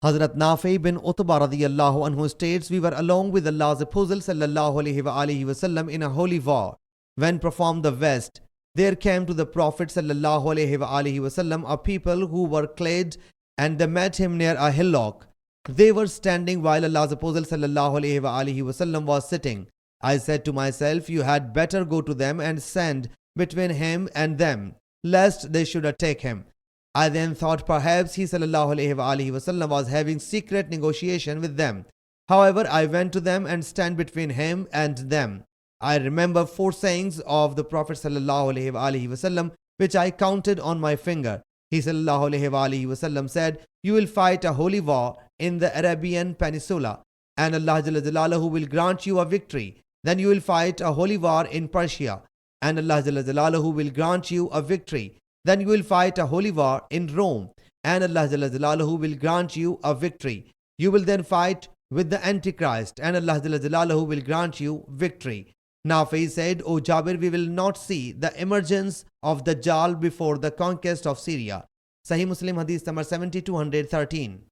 Hazrat Nafi bin Utbah radiyallahu anhu states, we were along with Allah's Apostle sallallahu alaihi wasallam in a holy war. When performed the West, there came to the Prophet sallallahu alaihi wasallam a people who were clad, and they met him near a hillock. They were standing while Allah's Apostle sallallahu alaihi wasallam was sitting. I said to myself, you had better go to them and stand between him and them, lest they should attack him. I then thought perhaps he sallallahu alaihi wasallam was having secret negotiation with them. However, I went to them and stand between him and them. I remember 4 sayings of the Prophet sallallahu alaihi wasallam which I counted on my finger. He sallallahu alaihi wasallam said, you will fight a holy war in the Arabian Peninsula, and Allah Jalla Jalaluhu will grant you a victory. Then you will fight a holy war in Persia, and Allah Jalla Jalaluhu will grant you a victory. Then you will fight a holy war in Rome, and Allah Jalla Jalaluhu will grant you a victory. You will then fight with the Antichrist, and Allah Jalla Jalaluhu will grant you victory. Nafi said, O Jabir, we will not see the emergence of Dajjal before the conquest of Syria. Sahih Muslim Hadees number 7213.